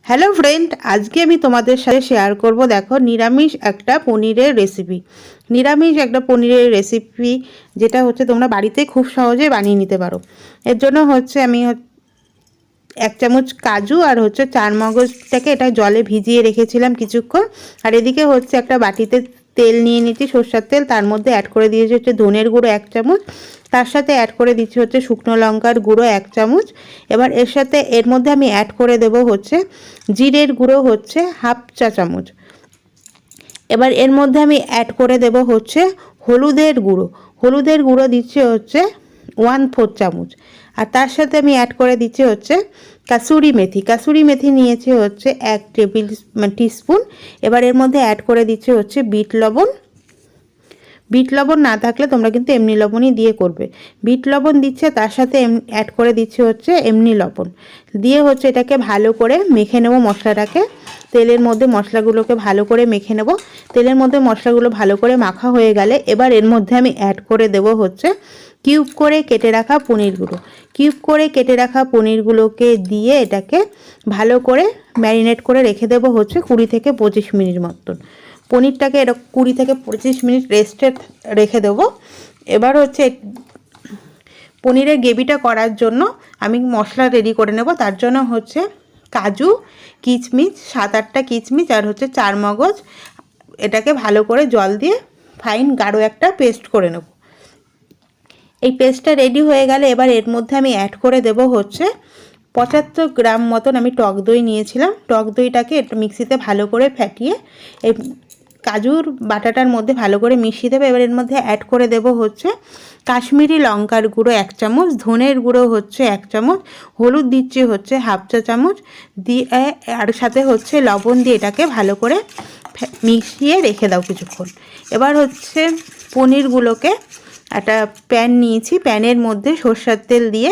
Hello friend, আজকে আমি তোমাদের সাথে শেয়ার করব দেখো নিরামিষ একটা পনিরের রেসিপি। নিরামিষ একটা পনিরের রেসিপি যেটা হচ্ছে তোমরা বাড়িতে খুব সহজে বানিয়ে নিতে পারো। এর জন্য হচ্ছে আমি 1 চামচ কাজু আর হচ্ছে 4 মগজটাকে এটা জলে ভিজিয়ে রেখেছিলাম কিছুক্ষণ। আর এদিকে হচ্ছে একটা বাটিতে তেল নিয়ে নিচ্ছি, সরষের তেল। তার মধ্যে অ্যাড করে দিয়েছি হচ্ছে ধনের গুঁড়ো 1 চামচ, তার সাথে অ্যাড করে দিচ্ছি হচ্ছে শুকনো লঙ্কার গুঁড়ো 1 চামচ। এবার এর মধ্যে আমি অ্যাড করে দেব হচ্ছে জিরের গুঁড়ো হচ্ছে 1/2 চা চামচ। এবার এর মধ্যে আমি অ্যাড করে দেব হচ্ছে হলুদের গুঁড়ো দিচ্ছি হচ্ছে 1/4 চামচ। আর তার সাথে আমি অ্যাড করে দিচ্ছি হচ্ছে কাসুরি মেথি নিয়েছি হচ্ছে 1 টিস্পুন। এবার এর মধ্যে অ্যাড করে দিচ্ছি হচ্ছে বিট লবণ না থাকলে তোমরা কিন্তু এমনি লবণই দিয়ে করবে। বিট লবণ দিচ্ছে, তার সাথে অ্যাড করে দিচ্ছি হচ্ছে এমনি লবণ দিয়ে হচ্ছে এটাকে ভালো করে মেখে নেব। মশলাটাকে তেলের মধ্যে মশলাগুলোকে ভালো করে মেখে নেব। তেলের মধ্যে মশলাগুলো ভালো করে মাখা হয়ে গেলে এবার এর মধ্যে আমি অ্যাড করে দেব হচ্ছে কিউব করে কেটে রাখা পনিরগুলোকে দিয়ে এটাকে ভালো করে ম্যারিনেট করে রেখে দেব হচ্ছে 20 থেকে 25 মিনিট মতন। পনিরটাকে এরকম 20 থেকে 25 মিনিট রেস্টে রেখে দেবো। এবার হচ্ছে পনিরের গ্রেভিটা করার জন্য আমি মশলা রেডি করে নেব। তার জন্য হচ্ছে কাজু, কিশমিশ 7-8টা কিশমিশ আর হচ্ছে 4 মগজ, এটাকে ভালো করে জল দিয়ে ফাইন গাঢ় একটা পেস্ট করে নেব। এই পেস্টটা রেডি হয়ে গেলে এবার এর মধ্যে আমি অ্যাড করে দেব হচ্ছে 75 গ্রাম মতন আমি টক দই নিয়েছিলাম। টক দইটাকে মিক্সিতে ভালো করে ফেটিয়ে এই কাজুর বাটাটার মধ্যে ভালো করে মিশিয়ে দেবে। এবার এর মধ্যে অ্যাড করে দেব হচ্ছে কাশ্মীরি লঙ্কার গুঁড়ো 1 চামচ, ধনের গুঁড়ো হচ্ছে 1 চামচ, হলুদ দিচ্ছি হচ্ছে 1/2 চা চামচ দিয়ে, আর সাথে হচ্ছে লবণ দিয়ে এটাকে ভালো করে মিশিয়ে রেখে দাও কিছুক্ষণ। এবার হচ্ছে পনিরগুলোকে একটা প্যান নিয়েছি, প্যানের মধ্যে সরষের তেল দিয়ে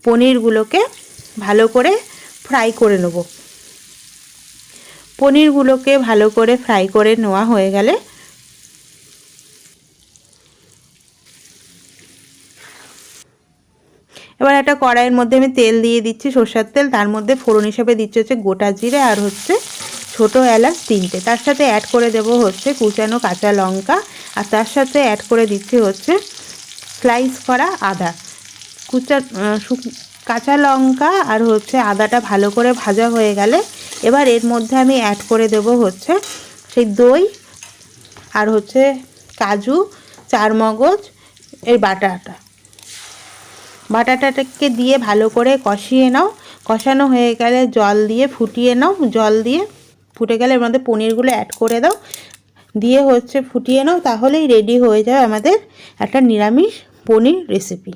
পনিরগুলোকে ভালো করে ফ্রাই করে নেব। পনিরগুলোকে ভালো করে ফ্রাই করে নেওয়া হয়ে গেলে এবার একটা কড়াইয়ের মধ্যে আমি তেল দিয়ে দিচ্ছি, সরষের তেল। তার মধ্যে ফোড়ন হিসেবে দিচ্ছি হচ্ছে গোটা জিরে আর হচ্ছে ছোটো এলাচ 3টে। তার সাথে অ্যাড করে দেব হচ্ছে কুচানো কাঁচা লঙ্কা, আর তার সাথে অ্যাড করে দিচ্ছি হচ্ছে স্লাইস করা আদা। কাঁচা লঙ্কা আর হচ্ছে আদাটা ভালো করে ভাজা হয়ে গেলে এবার এর মধ্যে আমি অ্যাড করে দেব হচ্ছে সেই দই আর হচ্ছে কাজু, 4 মগজ এর বাটাটাকে দিয়ে ভালো করে কষিয়ে নাও। কষানো হয়ে গেলে জল দিয়ে ফুটিয়ে নাও। জল দিয়ে ফুটে গেলে এর মধ্যে পনিরগুলো অ্যাড করে দাও, দিয়ে হচ্ছে ফুটিয়ে নাও। তাহলেই রেডি হয়ে যাবে আমাদের একটা নিরামিষ পনির রেসিপি।